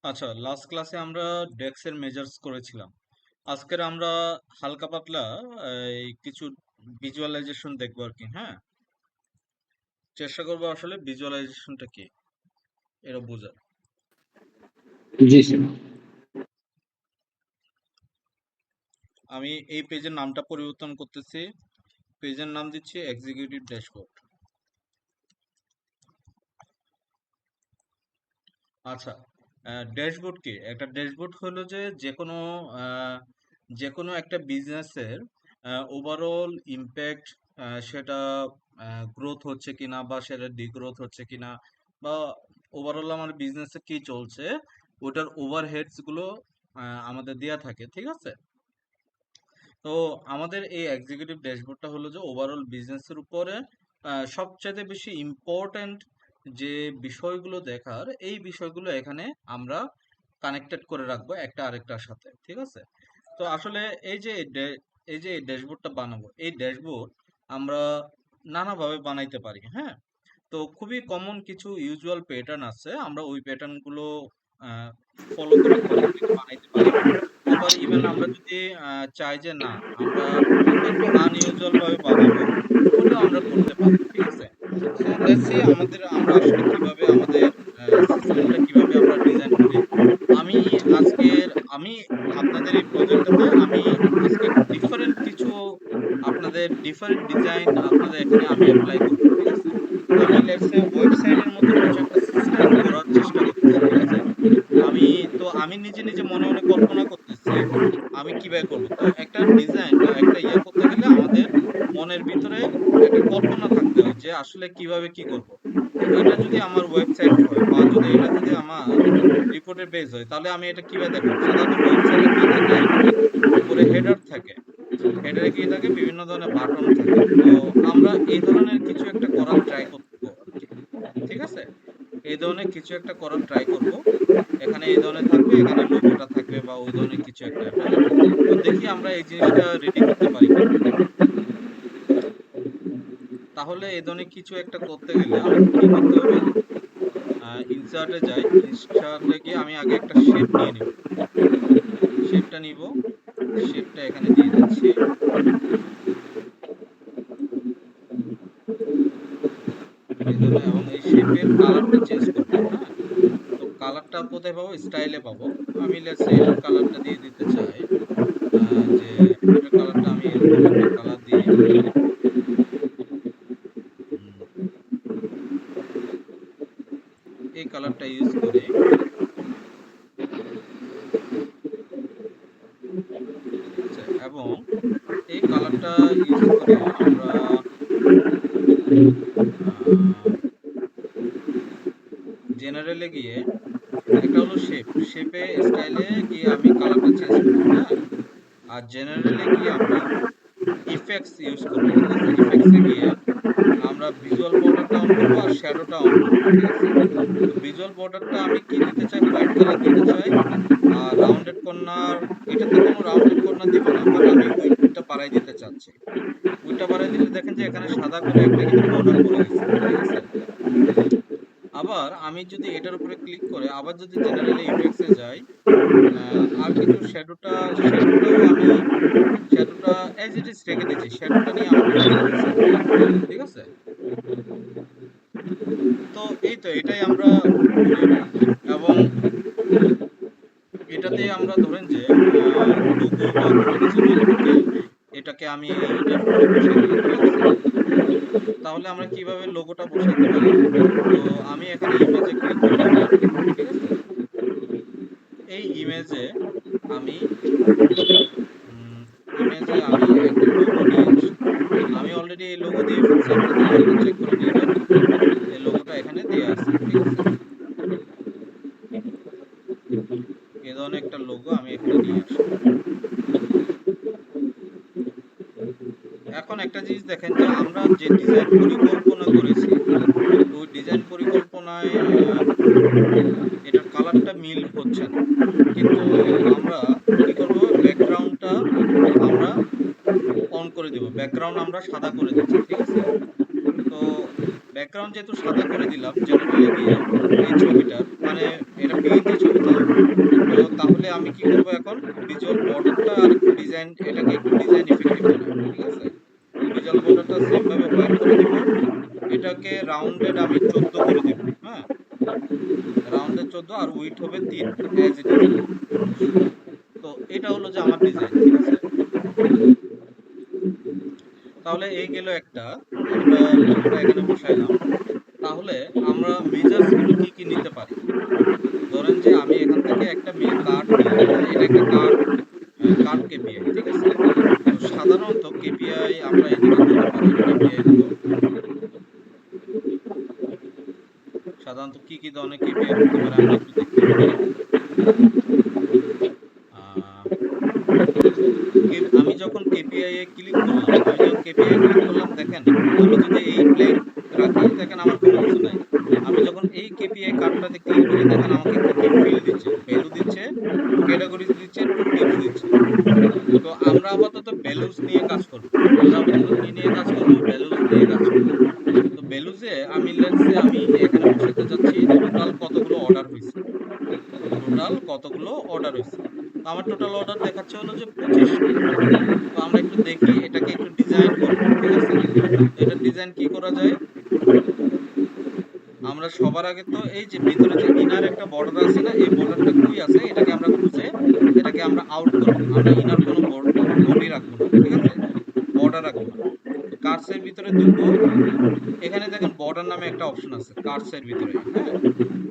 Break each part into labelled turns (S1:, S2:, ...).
S1: আচ্ছা, লাস্ট ক্লাসে আমরা ডেক্সের মেজার্স করেছিলাম। আজকের আমরা হালকা পাতলা কিছু ভিজুয়ালাইজেশন দেখবো আর কি। হ্যাঁ, চেষ্টা করবো আসলে ভিজুয়ালাইজেশনটা কি এটা বোঝার।
S2: জি স্যার।
S1: আমি এই পেজের নামটা পরিবর্তন করতেছি, পেজের নাম দিচ্ছি এক্সিকিউটিভ ড্যাশবোর্ড। আচ্ছা, ড্যাশবোর্ড কি? একটা ড্যাশবোর্ড হলো যে যে কোনো একটা বিজনেসের ওভারঅল ইমপ্যাক্ট, সেটা গ্রোথ হচ্ছে কিনা বা সেটা ডিগ্রোথ হচ্ছে কিনা, বা ওভারঅল আমার বিজনেসে কি চলছে, ওটার ওভারহেডস গুলো আমাদের দেয়া থাকে, ঠিক আছে? তো আমাদের এই এক্সিকিউটিভ ড্যাশবোর্ডটা হলো যে ওভারঅল বিজনেসের উপরে সবচেয়ে বেশি ইম্পর্ট্যান্ট যে বিষয়গুলো দেখার, এই বিষয়গুলো এখানে আমরা কানেক্টেড করে রাখবো একটা আরেকটার সাথে, ঠিক আছে? তো আসলে এই যে এই যে ড্যাশবোর্ডটা বানাবো, এই ড্যাশবোর্ড আমরা নানাভাবে বানাইতে পারি। হ্যাঁ, তো খুবই কমন কিছু ইউজুয়াল প্যাটার্ন আছে, আমরা ওই প্যাটার্ন গুলো ফলো করে কিন্তু বানাইতে পারি। আবার ইভেন আমরা যদি চাই যে না, আমরা একটু আনইউজুয়াল ভাবে বানাবো, ওটাও আমরা করতে পারি, ঠিক আছে? সো লেটস সি আমরা আসলে কিভাবে আমাদের সিস্টেমটা কিভাবে আমরা ডিজাইন করি। আমি আজকের আমি আপনাদের এই প্রজেক্টটাতে আমি আজকে ডিফারেন্ট কিছু আপনাদের ডিফারেন্ট ডিজাইন আপনাদের এখানে আমি অ্যাপ্লাই করব, ঠিক আছে? আমি লেটস সে ওয়েবসাইটের মতো কিছু একটা সিস্টেম করার চেষ্টা করতেছি, ঠিক আছে? আমি নিজে নিজে মনে মনে কল্পনা করতেছি আমি কিভাবে করব। তো একটা ডিজাইন বা একটা ইয়া করতে গেলে আমাদের মনের ভিতরে একটা কল্পনা থাকতে হয় যে আসলে কিভাবে কি করব। তো এটা যদি আমার ওয়েবসাইট হয় বা এটা যদি আমার রিপোর্টের পেজ হয়, তাহলে আমি এটা কিভাবে দেখাবো? সাধারণত ওয়েবসাইটে কি থাকে? উপরে হেডার থাকে, হেডারে কি থাকে? বিভিন্ন ধরনের বাটন থাকে। তো আমরা এই ধরনের কিছু একটা করার ট্রাই করবো আর কি, ঠিক আছে? এই ধরনের কিছু একটা করার ট্রাই করব। এখানে এই ধরনের থাকবে, এখানে লোগোটা থাকবে বা ওই ধরনের কিছু একটা। হ্যাঁ, তো দেখি আমরা এই জিনিসটা রেডি করতে পারি কিনা। তাহলে এই ধরনের কিছু একটা করতে গেলে আমাকে কি করতে হবে? ইনসার্টে যাই, ইনসার্টে গিয়ে আমি আগে একটা শেপ নিয়ে নিব। শেপটা নিব, শেপটা এখানে দিয়ে দিচ্ছি। এই ধরনের, এবং এই শেপের কালারটা চেঞ্জ করব। হ্যাঁ, তো কালারটা কোথায় পাবো? স্টাইলে পাবো। আমি লেটস সে এটার কালারটা দিয়ে দিতে চাই, যে এটার কালারটা আমি এরকম একটা কালার দিই। উম, এই কালারটা ইউজ করে, ঠিক আছে? এবং এই কালারটা ইউজ করে আমরা জেনারেলে গিয়ে একটা হলো শেপে স্টাইলে গিয়ে আমি কালারটা চেঞ্জ করব। হ্যাঁ, আর জেনারেলে গিয়ে আমরা ইফেক্টস ইউজ করব, ঠিক আছে? ইফেক্টসে গিয়ে আমরা ভিজুয়াল বর্ডারটা অন করব আর শ্যাডোটা অন করব, ঠিক আছে? তো ভিজুয়াল বর্ডারটা আমি কি দিতে চাই? হোয়াইট কালার দিতে চাই। আর রাউন্ডেড কর্নার, এটাতে কোনো রাউন্ডেড কর্নার দিব না, বাট আমি উইডথটা বাড়াই দিতে চাচ্ছি। উইডথটা বাড়াই দিলে দেখেন যে এখানে সাদা করে একটা কিন্তু বর্ডার পড়ে গেছে, ঠিক আছে? আবার আমি যদি এটার উপরে ক্লিক করে আবার যদি জেনারেলি ইফেক্টসে যাই, আর কিছু শ্যাডোটাও আমি শ্যাডোটা এজ ইট ইজ রেখে দিচ্ছি, শ্যাডোটা নিয়ে আমি কাজ করতেছি না, ঠিক আছে? তো এই তো এটাই আমরা করি। এবং এটাতে আমরা ধরেন যে লোগো বা কোনো কিছু যদি ঢুকে, এটাকে আমি এইটার উপরে বসাই দিলাম, ঠিক আছে? তাহলে আমরা কিভাবে লোগোটা বসাইতে পারি? তো আমি এখানে ইমেজে ক্লিক করলাম, ঠিক আছে? এই ইমেজে আমি একটা লোগো নিয়ে আসি। আমি অলরেডি এই লোগো দিয়ে ফেলছি, আপনারা দেখে নেবেন, চেক করে নেবেন। এই লোগোটা এখানে দেয়া আছে, ঠিক আছে? এই ধরনের একটা লোগো আমি এখানে নিয়ে আসলাম। এখন একটা জিনিস দেখেন যে আমরা যে ডিজাইন পরিকল্পনা করেছি, ওই ডিজাইন পরিকল্পনায় এটার কালারটা মিল হচ্ছে না। কিন্তু আমরা কি করব? ব্যাকগ্রাউন্ডটা আমরা অন করে দিব, ব্যাকগ্রাউন্ড আমরা সাদা করে দিচ্ছি, ঠিক আছে? তো ব্যাকগ্রাউন্ড যেহেতু সাদা করে দিলাম জেনারেলে গিয়ে এই ছবিটার, মানে এটা পিএনজি ছবি তো। তো তাহলে আমি কি করব এখন, ভিজুয়াল বর্ডারটা আর একটু ডিজাইন, এটাকে একটু ডিজাইন ইফেক্টিভ বানাবো, ঠিক আছে? ভিজুয়াল বর্ডারটা সেম ভাবে হোয়াইট করে দিব, এটাকে রাউন্ডেড আমি 14 করে দিব, হ্যাঁ, রাউন্ডেড 14, আর উইডথ হবে 3, অ্যাজ ইট ইজ। তো এটা হলো যে আমার ডিজাইন, ঠিক আছে? তাহলে এই গেল একটা, আমরা লোগোটা এখানে বসাইলাম। তাহলে আমরা মেজার্স গুলো কি কি নিতে পারি? ধরেন যে আমি এখান থেকে একটা কার্ড নিলাম, হ্যাঁ, এটা একটা কার্ড, কার্ড কেপিআই, ঠিক আছে? তো সাধারণত কেপিআই আমরা এদিকে দিতে পারি, কেপিআই গুলো সাধারণত কি কি ধরনের কেপিআই হতে পারে আমরা একটু দেখি। আহ, আমি যখন কেপিআই এ ক্লিক করলাম, দেখেন, আমি যদি এই ব্ল্যাঙ্ক রাখি, দেখেন আমার কোনো কিছু নাই। আমি যখন এই কেপিআই কার্ডটাতে ক্লিক করি, দেখেন আমাকে কি কি ফিল্ড দিচ্ছে, ভ্যালু দিচ্ছে, ক্যাটাগরিজ দিচ্ছে, টু টিপস দিচ্ছে। তো আমরা আপাতত ভ্যালুস নিয়ে কাজ করব। আমরা আপাতত কি নিয়ে কাজ করব? ভ্যালুস নিয়ে কাজ করব। তো ভ্যালুসে আমি লেটস সে আমি এখানে বসাতে চাচ্ছি টোটাল কতগুলো অর্ডার হয়েছে, টোটাল কতগুলো অর্ডার হয়েছে। তো আমার টোটাল অর্ডার দেখাচ্ছে হলো যে 25টি। তো আমরা একটু দেখি, এটাকে একটু ডিজাইন করব, ঠিক আছে? তো এটা ডিজাইন কি করা যায়? আমরা সবার আগে তো এই যে ভিতরে যে ইনার একটা বর্ডার আছে না, এই বর্ডারটা কই আছে এটাকে আমরা খুঁজে এটাকে আমরা আউট করব। আমরা ইনার কোনো বডি রাখবো না, ঠিক আছে? বর্ডার রাখবো না। তো কার্সের ভিতরে ঢুকবো, এখানে দেখেন বর্ডার নামে একটা অপশন আছে কার্সের ভিতরে, হ্যাঁ।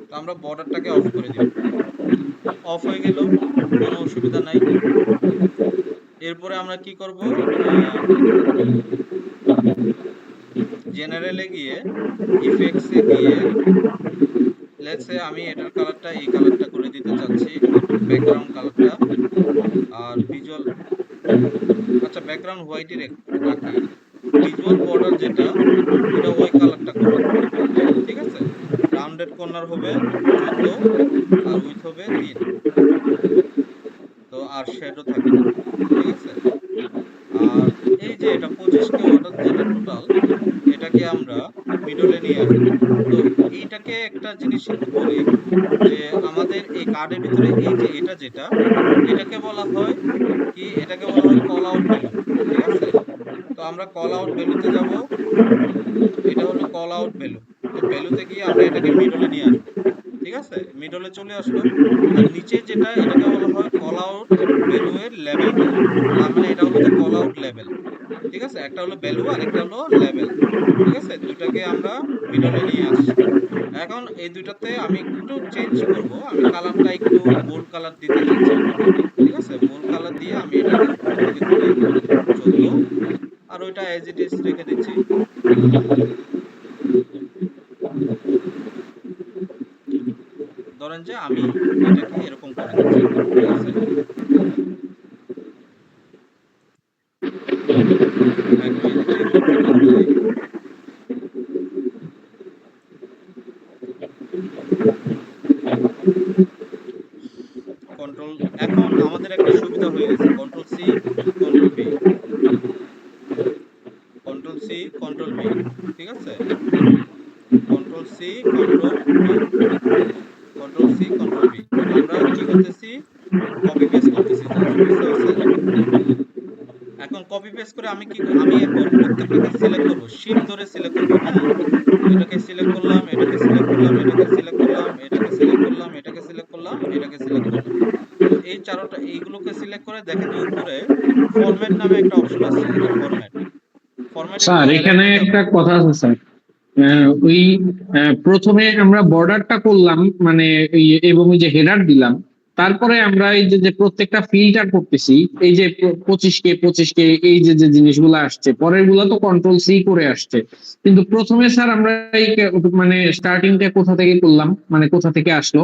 S1: তো আমরা বর্ডারটাকে অফ করে দিব, অফ হয়ে গেল, কোনো অসুবিধা নাই। এরপরে আমরা কি করব, জেনারেলে গিয়ে ইফেক্টসে গিয়ে লেটস সে আমি এটার কালারটা এই কালারটা করে দিতে চাচ্ছি, ব্যাকগ্রাউন্ড কালারটা। আর ভিজুয়াল, আচ্ছা ব্যাকগ্রাউন্ড হোয়াইটই রাখি। ভিজুয়াল বর্ডার যেটা, এটা ওই কালারটা করে দিই, ঠিক আছে? রাউন্ডেড কর্নার হবে 14, আর উইথ হবে 3। তো আর শ্যাডো থাকবে, ঠিক আছে? আর এই যে এটা 25কে অর্ডার যেটা টোটাল, এটাকে আমরা মিডলে নিয়ে আসবো। তো এইটাকে একটা জিনিস একটু বলি, যে আমাদের এই কার্ডের ভিতরে এই যে এটা যেটা, এটাকে বলা হয় কি, এটাকে বলা হয় কল আউট ভ্যালু, ঠিক আছে? তো আমরা কল আউট ভ্যালুতে যাব, এটা হলো কল আউট ভ্যালু। তো ভ্যালুতে গিয়ে আমরা এটাকে মিডলে নিয়ে আসবো, ঠিক আছে? মিডলে চলে আসলো। আর নিচে যেটা, এটাকে বলা হয় কল আউট ভ্যালু এর লেভেল ভ্যালু। তার মানে এটা হলো যে কল আউট লেভেল, ঠিক আছে? একটা হলো ভ্যালু আর একটা হলো লেভেল, ঠিক আছে? দুটাকে আমরা মিডলে নিয়ে আসছি। এখন এই দুইটাতে আমি একটু চেঞ্জ করব, আমি কালারটা একটু বোল্ড কালার দিতে চাচ্ছি, ঠিক আছে? বোল্ড কালার দিয়ে আমি এটাকে করে দিচ্ছি 14, আর ওইটা এজ ইট ইজ রেখে দিচ্ছি। ধরেন যে আমি এটাকে এরকম করে দিচ্ছি, ঠিক আছে? একটু এদিকে কন্ট্রোল করে দেই, কন্ট্রোল। এখন আমাদের একটা সুবিধা হয়ে গেছে, control C control V, control C control V, ঠিক আছে? Control C control V, control C control V. আমরা কি করতেছি, কপি পেস্ট করতেছি জাস্ট, বুঝতে পারছেন? এখন কপি পেস্ট করে আমি কি, আমি এখন প্রত্যেকটাকে সিলেক্ট করব, শিফট ধরে সিলেক্ট করব, হ্যাঁ। এটাকে সিলেক্ট করলাম, এটাকে সিলেক্ট করলাম, এটাকে সিলেক্ট করলাম, এটাকে সিলেক্ট করলাম, এটাকে সিলেক্ট করলাম, এটাকে সিলেক্ট করলাম। তো এই চারটা, এইগুলোকে সিলেক্ট করে দেখেন যে উপরে ফরম্যাট নামে একটা অপশন আছে, এই যে ফরম্যাট, ফরম্যাটে
S2: স্যার
S1: গিয়ে
S2: এখানে
S1: অ্যালাইনমেন্টে যাব।
S2: একটা কথা আছে স্যার।
S1: জি,
S2: ওই প্রথমে আমরা বর্ডারটা করলাম, মানে এবং এই যে হেডার দিলাম, তারপরে আমরা এই যে যে প্রত্যেকটা ফিল্টার করতেছি, এই যে 25K এই যে যে জিনিসগুলো আসছে, পরের গুলা তো কন্ট্রোল সি করে আসছে, কিন্তু প্রথমে স্যার আমরা এই মানে স্টার্টিংটা কোথা থেকে করলাম, মানে কোথা থেকে আসলো?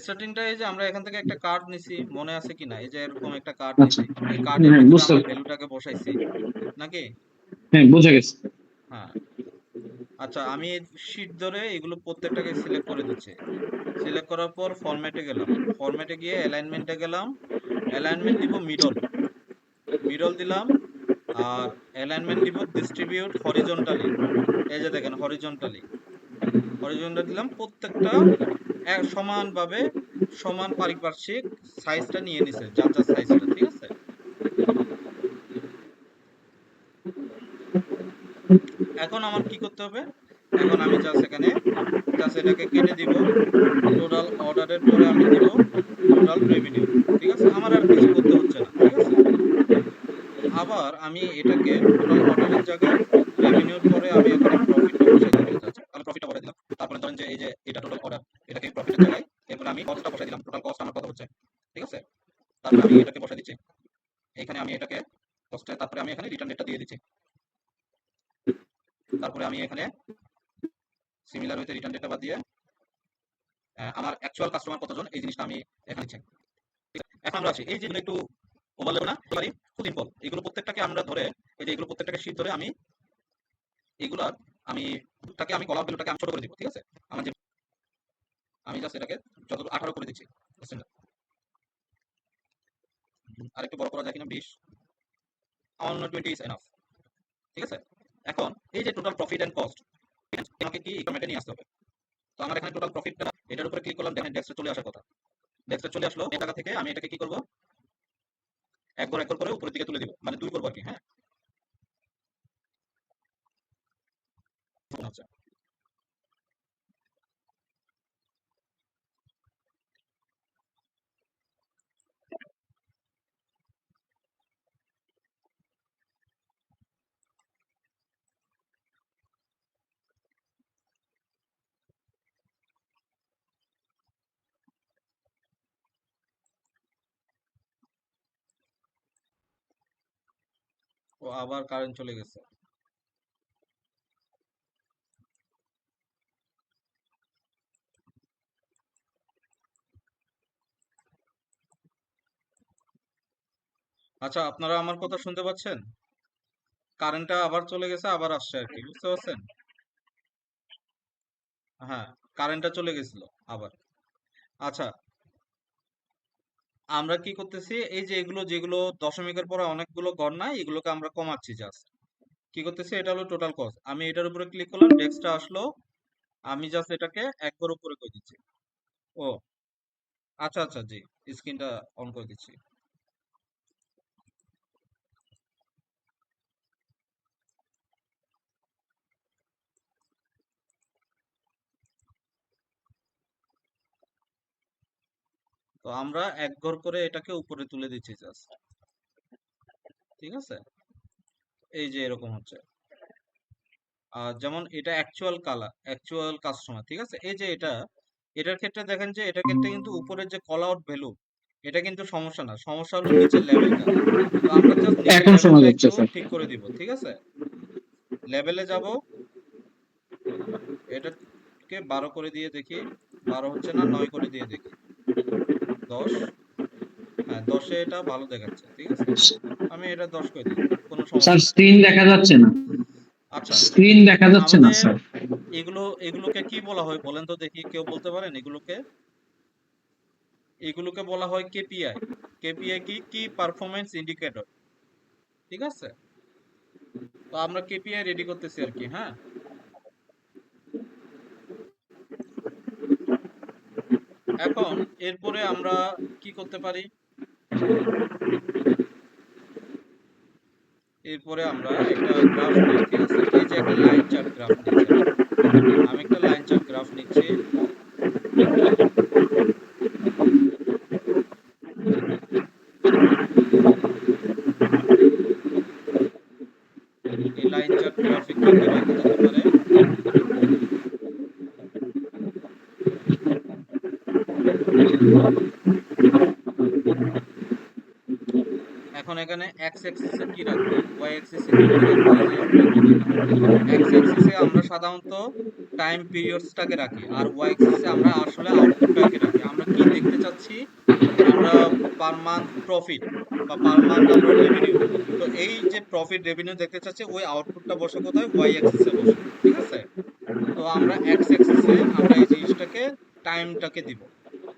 S1: স্টার্টিংটা এই যে আমরা এখান থেকে একটা কার্ড নিছি, মনে আছে কিনা? এই যে এরকম একটা কার্ড
S2: আচ্ছা,
S1: নিছি, এই কার্ডের
S2: হ্যাঁ
S1: ভিতরে
S2: বুঝতে,
S1: আমরা ভ্যালুটাকে বসাইছি নাকি?
S2: হ্যাঁ বোঝা গেছে।
S1: হ্যাঁ। আচ্ছা, আমি শীট ধরে এগুলো প্রত্যেকটাকে সিলেক্ট করে দিচ্ছি। সিলেক্ট করার পর ফরম্যাটে গেলাম, ফরম্যাটে গিয়ে অ্যালাইনমেন্টে গেলাম, অ্যালাইনমেন্ট দিব মিডল, মিডল দিলাম। আর অ্যালাইনমেন্ট দিব ডিস্ট্রিবিউট হরিজন্টালি, এই যে দেখেন হরিজন্টালি, হরিজন্টাল দিলাম প্রত্যেকটা সমানভাবে সমান পারিপার্শ্বিক সাইজটা নিয়ে নিছে, যার যার সাইজটা, ঠিক আছে। এখন আমার কি করতে হবে, এখন আমি জাস্ট এখানে জাস্ট এটাকে কেটে দিব, টোটাল অর্ডারের পরে আমি দিব টোটাল রেভিনিউ, ঠিক আছে, আমার আর কিছু করতে হচ্ছে না, ঠিক আছে। আবার আমি এটাকে টোটাল অর্ডারের জায়গায় রেভিনিউর পরে আমি এখানে প্রফিটটা বসাই দিতে চাচ্ছি, আমি প্রফিটটা বসাই দিলাম। তারপরে ধরেন যে এই যে এটা টোটাল অর্ডার, এটাকে প্রফিটের জায়গায়, এরপরে আমি কস্টটা বসাই দিলাম, টোটাল কস্ট আমার কত হচ্ছে, ঠিক আছে। তারপরে আমি এটাকে বসাই দিচ্ছি এখানে, আমি এটাকে কস্টে, তারপরে আমি এখানে রিটার্ন ডেটটা দিয়ে দিচ্ছি। তারপরে আমি এখানে সিমিলার হইতে রিটার্ন ডেটটা বাদ দিয়ে আমার অ্যাকচুয়াল কাস্টমার কতজন এই জিনিসটা আমি এখানে দিচ্ছি। এখন আমরা আছি এই যে একটু ওভারল্যাপ না পারি, খুব সিম্পল, এগুলো প্রত্যেকটাকে আমরা ধরে, এই যে এগুলো প্রত্যেকটাকে শীট ধরে আমি এগুলার আমি তাকে আমি কলাম ভ্যালুটাকে আমি ছোট করে দিব, ঠিক আছে। আমার যে আমি জাস্ট এটাকে যত 18 করে দিচ্ছি, বুঝছেন না? আর একটু বড় করা যায় কিনা 20, অন্য 20 ইজ এনাফ, ঠিক আছে। এখন এই যে টোটাল প্রফিট এন্ড কস্ট, আমাকে কি ফরম্যাটে নিয়ে আসতে হবে। তো আমার এখানে টোটাল প্রফিটটা এটার উপরে ক্লিক করলাম, দেখেন ডেস্কে চলে আসার কথা, ডেস্কে চলে আসলো। এই জায়গা থেকে আমি এটাকে কি করব, একবার একবার করে উপরের দিকে তুলে দিব, মানে 2 করব আর কি, হ্যাঁ। আচ্ছা, ও আবার কারেন্ট চলে গেছে। আচ্ছা, আপনারা আমার কথা শুনতে পাচ্ছেন? কারেন্টটা আবার চলে গেছে, আবার আসছে আর কি, বুঝতে পারছেন? হ্যাঁ, কারেন্টটা চলে গেছিল আবার। আচ্ছা, আমরা কি করতেছি, এই যে এগুলো যেগুলো দশমিকের পরে অনেকগুলো ঘর নাই, এগুলোকে আমরা কমাচ্ছি জাস্ট। কি করতেছি, এটা হলো টোটাল কস্ট, আমি এটার উপরে ক্লিক করলাম, ডেস্কটা আসলো, আমি জাস্ট এটাকে একবার উপরে করে দিচ্ছি। ও আচ্ছা আচ্ছা, জি, স্ক্রিনটা অন করে দিচ্ছি। তো আমরা এক ঘর করে এটাকে উপরে তুলে দিচ্ছি জাস্ট, ঠিক আছে। এই যে এরকম হচ্ছে। যেমন এটা অ্যাকচুয়াল কালার, অ্যাকচুয়াল কাস্টমার, ঠিক আছে। এই যে এটা, এটার ক্ষেত্রে দেখেন যে এটার ক্ষেত্রে কিন্তু উপরের যে কল আউট ভ্যালু, এটা কিন্তু সমস্যা না, সমস্যা হলো নিচের লেভেলটা। তো আমরা জাস্ট নিচের
S2: এখন শোনা
S1: লেভেলটা
S2: যাচ্ছে
S1: একটু
S2: স্যার।
S1: ঠিক করে দিব, ঠিক আছে। লেভেলে যাব, এটাকে 12 করে দিয়ে দেখি, 12 হচ্ছে না, 9 করে দিয়ে দেখি, 10, হ্যাঁ 10-এ এটা ভালো দেখাচ্ছে, ঠিক আছে। আমি এটা 10 করে দিই, কোনো
S2: স্যার
S1: সমস্যা নাই।
S2: স্ক্রিন দেখা যাচ্ছে না,
S1: আচ্ছা,
S2: স্ক্রিন দেখা যাচ্ছে না
S1: আমাদের
S2: স্যার।
S1: এগুলোকে কি বলা হয় বলেন তো দেখি, কেউ বলতে পারেন এগুলোকে? এগুলোকে বলা হয় কেপিআই। কেপিআই কি কি পারফরম্যান্স ইন্ডিকেটর, ঠিক আছে। তো আমরা কেপিআই রেডি করতেছি আর কি, হ্যাঁ। এখন এরপরে আমরা কি করতে পারি, এরপরে আমরা একটা গ্রাফ নিই, ঠিক আছে। এই যে একটা লাইন চার্ট গ্রাফ নিচ্ছি আমি, একটা লাইন চার্ট গ্রাফ নিচ্ছি। এই লাইন চার্ট গ্রাফে কি কি দেখা যেতে পারে, এখন এখানে এক্স অ্যাক্সিসে কি রাখবো, ওয়াই অ্যাক্সিসে কি কি রাখবো, এই যে এক্স অ্যাক্সিসে আমরা সাধারণত টাইম পিরিয়ডসটাকে রাখি, আর ওয়াই অ্যাক্সিসে আমরা আসলে আউটপুটটাকে রাখি। আমরা কি দেখতে চাচ্ছি, আমরা পার মান্থ প্রফিট বা পার মান্থ আমরা রেভিনিউ। তো এই যে প্রফিট রেভিনিউ দেখতে চাচ্ছি, ওই আউটপুটটা বসে কোথায়, ওয়াই অ্যাক্সিসে বসে, ঠিক আছে। তো আমরা এক্স অ্যাক্সিসে আমরা এই জিনিসটাকে টাইমটাকে দিব,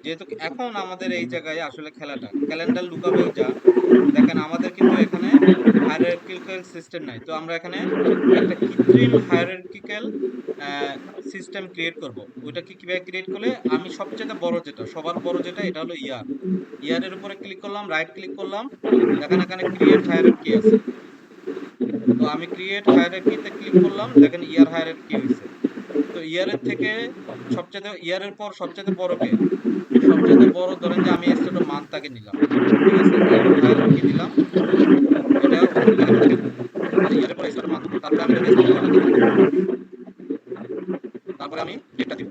S1: যেহেতু এখন আমাদের এই জায়গায় আসলে খেলাটা ক্যালেন্ডার লুকআপে যা দেখেন, আমাদের কিন্তু এখানে হায়ারার্কিক্যাল সিস্টেম নাই। তো আমরা এখানে একটা কৃত্রিম হায়ারার্কিক্যাল সিস্টেম ক্রিয়েট করব। ওইটা কি কিভাবে ক্রিয়েট করলে, আমি সবচেয়ে বড় যেটা, সবার বড় যেটা, এটা হলো ইয়ার। ইয়ারের উপরে ক্লিক করলাম, রাইট ক্লিক করলাম, দেখেন এখানে ক্রিয়েট হায়ারার্কি আছে। তো আমি ক্রিয়েট হায়ারার্কিতে ক্লিক করলাম, দেখেন ইয়ার হায়ারার্কি হয়েছে। তো ইয়ারের থেকে সবচেয়ে, ইয়ারের পর সবচেয়ে বড় কে? সবচেয়ে বড় ধরেন যে আমি স্টেট অফ মান্থটাকে নিলাম, ঠিক আছে, এরপর হায়ারার্কি দিলাম, এটা উপরে লেখা দেখেন, মানে ইয়ারের পর স্টেট অফ মান্থ, তারপরে আমি এটাকে স্ক্রল করে আনতে দিব, তারপরে আমি ডেটটা দিব।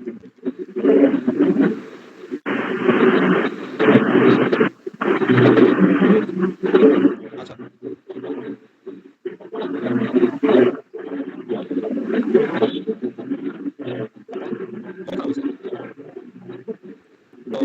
S1: আচ্ছা, খুবই খারাপ হয়েছে। তো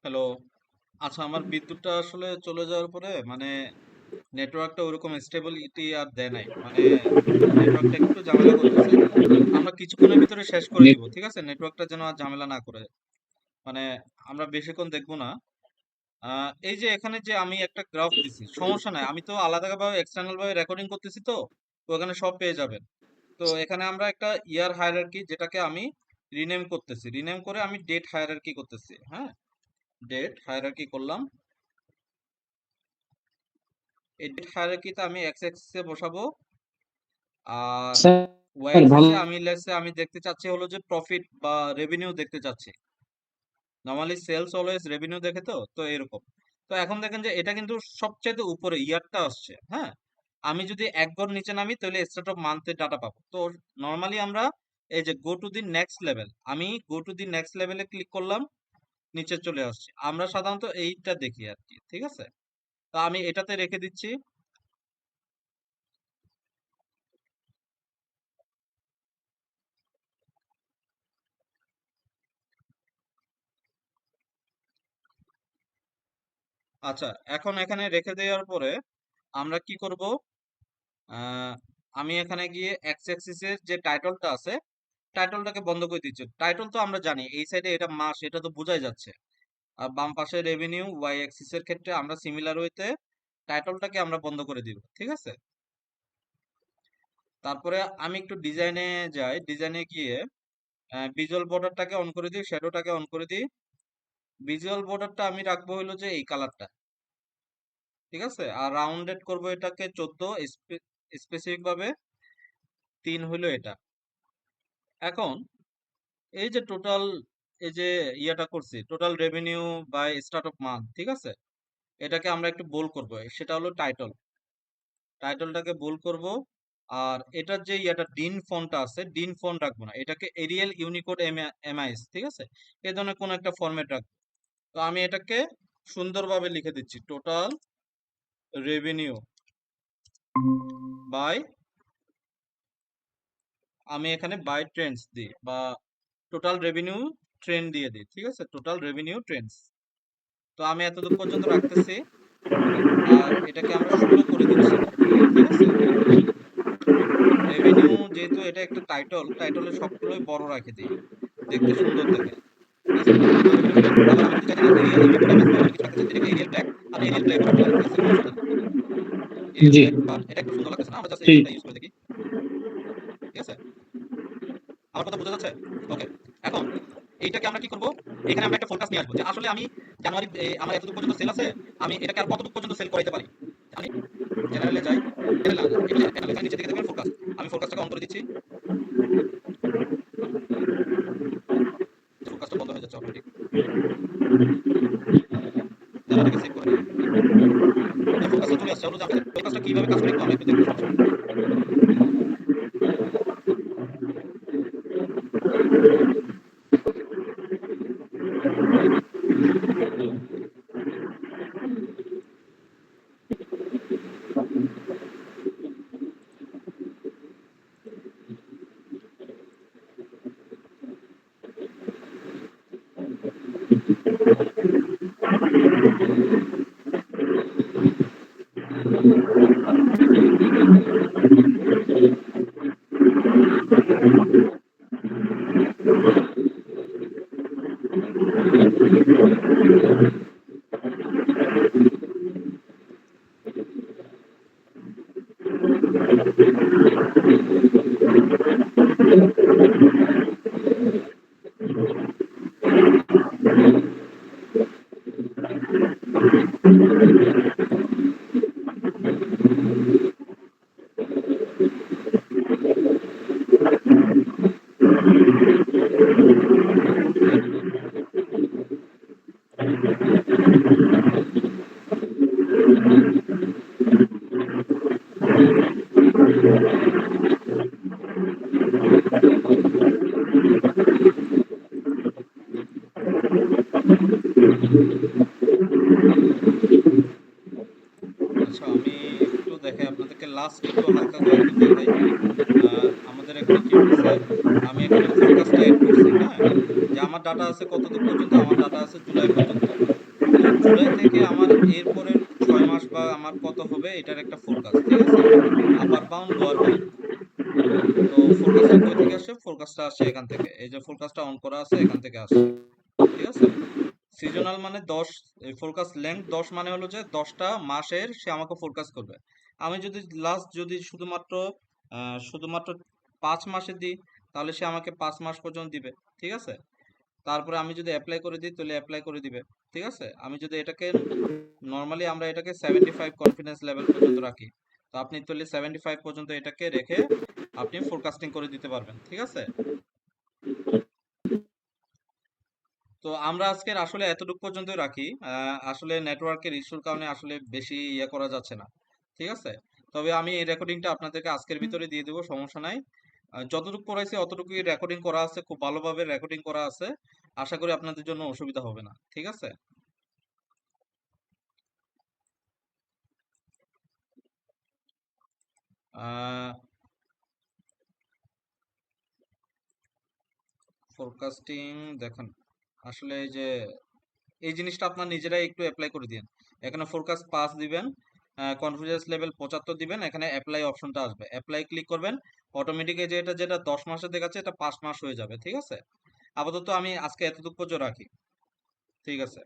S1: হ্যালো, আচ্ছা, আমার বিদ্যুৎটা আসলে চলে যাওয়ার পরে মানে নেটওয়ার্কটা ওরকম স্টেবিলিটি আর দেয় নাই, মানে নেটওয়ার্কটা একটু ঝামেলা করতেছে। আমরা কিছুক্ষণের ভিতরে শেষ করে দিব, ঠিক আছে, নেটওয়ার্কটা যেন আর ঝামেলা না করে। মানে আমরা বেশিক্ষণ দেখবো না। এই যে এখানে যে আমি একটা গ্রাফ দিছি, সমস্যা নাই, আমি তো আলাদাভাবে এক্সটার্নাল ভাবে রেকর্ডিং করতেছি, তো তো এখানে সব পেয়ে যাবেন। তো এখানে আমরা একটা ইয়ার হায়ারার্কি, যেটাকে আমি রিনেম করতেছি, রিনেম করে আমি ডেট হায়ারার্কি করতেছি, হ্যাঁ, ডেট হায়ারার্কি করলাম। এই ডেট হায়ারার্কিতে আমি এক্স অ্যাক্সিসে বসাবো, আর ওয়াই
S2: স্যার ভালো।
S1: অ্যাক্সিসে আমি লেটসে আমি দেখতে চাচ্ছি হলো যে প্রফিট বা রেভিনিউ দেখতে চাচ্ছি। নরমালি সেলস অলওয়েজ রেভিনিউ দেখে, তো তো এরকম। তো এখন দেখেন যে এটা কিন্তু সবচেয়ে উপরে ইয়ারটা আসছে, হ্যাঁ। আমি যদি এক ঘর নিচে নামি তাহলে স্টার্ট অফ মান্থের ডাটা পাবো। তো নরমালি আমরা এই যে go to the next level, আমি গো টু দি নেক্সট লেভেলে ক্লিক করলাম, নিচে চলে আসছে। আমরা সাধারণত এইটা দেখি আর কি, ঠিক আছে। তো আমি এটাতে রেখে দিচ্ছি। আচ্ছা, এখন এখানে রেখে দেওয়ার পরে আমরা কি করব? আহ, আমি এখানে গিয়ে এক্স অ্যাক্সিসের যে টাইটলটা আছে, টাইটলটাকে বন্ধ করে দিচ্ছি। টাইটল তো আমরা জানি, এই সাইডে এটা মাস, এটা তো বোঝাই যাচ্ছে। আর বাম পাশে রেভিনিউ, ওয়াই অ্যাক্সিসের ক্ষেত্রে আমরা সিমিলার ওয়েতে টাইটলটাকে আমরা বন্ধ করে দিব, ঠিক আছে। তারপরে আমি একটু ডিজাইনে যাই, ডিজাইনে গিয়ে ভিজুয়াল বর্ডারটাকে অন করে দিই, শ্যাডোটাকে অন করে দিই। ভিজুয়াল বর্ডারটা আমি রাখবো হলো যে এই কালারটা, ঠিক আছে। আর রাউন্ডেড করব এটাকে 14, স্পেসিফিক ভাবে 3 হলো এটা। এখন এই যে টোটাল, এই যে ইয়াটা করছি, total revenue by start of month, ঠিক আছে, এটাকে আমরা একটু বোল্ড করব, সেটা হলো টাইটল। টাইটলটাকে বোল্ড করব। আর এটার যে ইয়াটা ডিন ফন্টটা আছে, ডিন ফন্ট রাখবো না, এটাকে এরিয়াল ইউনিকোড এমআইএস, ঠিক আছে, এই ধরনের কোনো একটা ফরম্যাট রাখবো। তো আমি এটাকে সুন্দরভাবে লিখে দিচ্ছি, টোটাল রেভিনিউ বাই, আমি এখানে বাই ট্রেন্ডস দিই, বা টোটাল রেভিনিউ ট্রেন্ড দিয়ে দিই, ঠিক আছে, টোটাল রেভিনিউ ট্রেন্ডস। তো আমি এতদূর পর্যন্ত রাখতেছি। আর এটাকে আমরা 16 করে দিচ্ছি, ঠিক আছে। রেভিনিউ, যেহেতু এটা একটা টাইটল, টাইটলের সবগুলোই বড় রাখে দিই, দেখতে সুন্দর দেখে, ঠিক আছে। আবার আমি যদি চাই যে এরিয়াল ইউনিকোড এমএস বা অন্য কিছু রাখতে চাই, এটাকে এরিয়াল ব্ল্যাক, আমি এরিয়াল ব্ল্যাক রাখতে পারি, ঠিক আছে, সমস্যা নেই। এরিয়াল
S2: জি
S1: ব্ল্যাক, বা এটা একটু সুন্দর লাগতেছে না, আমরা জাস্ট
S2: ঠিক।
S1: এটা ইউজ করে দেখি, ঠিক আছে। আমার কথা বোঝা যাচ্ছে? ওকে। এখন এইটাকে আমরা কি করব? এখানে আমরা একটা ফোরকাস্ট নিয়ে আসবো যে আসলে আমি জানুয়ারি আমার এতটুকু পর্যন্ত সেল আছে, আমি এটাকে আর কতটুকু পর্যন্ত সেল করাইতে পারি। আমি জেনারেলে যাই, জেনারেলে যাই, নিচে দিকে দেখবেন ফোরকাস্ট। আমি ফোরকাস্টটাকে অন করে দিচ্ছি, ফোরকাস্টটা বন্ধ হয়ে যাচ্ছে অটোমেটিক। দেন এটাকে সেভ করে নিই। ফোরকাস্টটা চলে আসছে, হলো যে আমাদের ফোরকাস্টটা কিভাবে কাজ করে একটু আমরা একটু দেখবো, সমস্যা নেই। আচ্ছা, আমি একটু দেখাই আপনাদেরকে, লাস্ট একটু হালকা করে একটু দেখাই। আমাদের এখানে কি হইতেছে, আমি এখানে ফোরকাস্টটা এড করছি, হ্যাঁ, যে আমার ডাটা আছে কতদূর পর্যন্ত, আমার ডাটা আছে জুলাই পর্যন্ত। তো জুলাই থেকে আমার এরপরের 6 মাস বা আমার কত হবে এটার একটা ফোরকাস্ট, ঠিক আছে, আপার বাউন্ড লোয়ার বাউন্ড। তো ফোরকাস্টটা কই থেকে আসে, ফোরকাস্টটা আসে এখান থেকে, এই যে ফোরকাস্টটা অন করা আছে এখান থেকে আসছে, ঠিক আছে। সিজনাল মানে 10, ফোরকাস্ট লেংথ 10 মানে হলো যে 10টা মাসের সে আমাকে ফোরকাস্ট করবে। আমি যদি লাস্ট যদি শুধুমাত্র 5 মাসে দিই, তাহলে সে আমাকে 5 মাস পর্যন্ত দিবে, ঠিক আছে। তারপরে আমি যদি অ্যাপ্লাই করে দিই তাহলে অ্যাপ্লাই করে দিবে, ঠিক আছে। আমি যদি এটাকে নর্মালি আমরা এটাকে 75 কনফিডেন্স লেভেল পর্যন্ত রাখি, তো আপনি তাহলে 75 পর্যন্ত এটাকে রেখে আপনি ফোরকাস্টিং করে দিতে পারবেন, ঠিক আছে। তো আমরা আজকের আসলে এতটুকু পর্যন্ত রাখি। আসলে নেটওয়ার্কের ইস্যুর কারণে আসলে বেশি ইয়ে করা যাচ্ছে না, ঠিক আছে। তবে আমি এই রেকর্ডিংটা আপনাদেরকে আজকের ভিতরে দিয়ে দেবো, সমস্যা নাই। যতটুকু পড়াইছি অতটুকুই রেকর্ডিং করা আছে, খুব ভালোভাবে রেকর্ডিং করা আছে। আশা করি আপনাদের জন্য অসুবিধা হবে না, ঠিক আছে। ফোরকাস্টিং দেখেন, আসলে এই যে এই জিনিসটা আপনার নিজেরাই একটু অ্যাপ্লাই করে দিন। এখানে ফোরকাস্ট 5 দিবেন, কনফিডেন্স লেভেল 75 দিবেন, এখানে অ্যাপ্লাই অপশনটা আসবে, অ্যাপ্লাই ক্লিক করবেন। অটোমেটিক যে এটা যেটা 10 মাসে দেখাচ্ছে এটা 5 মাস হয়ে যাবে, ঠিক আছে। আপাতত আমি আজকে এতটুকু পর্যন্ত রাখি, ঠিক আছে।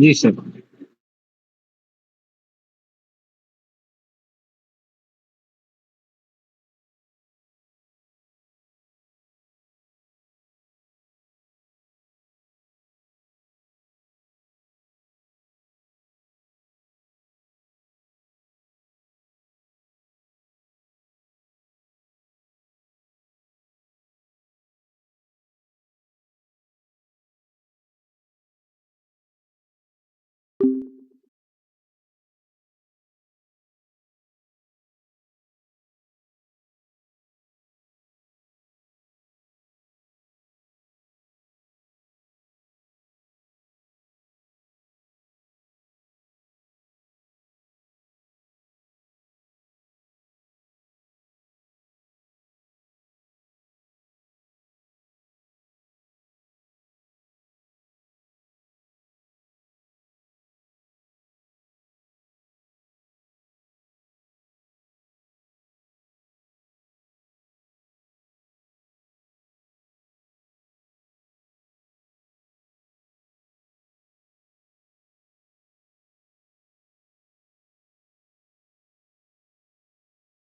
S2: জি স্যার।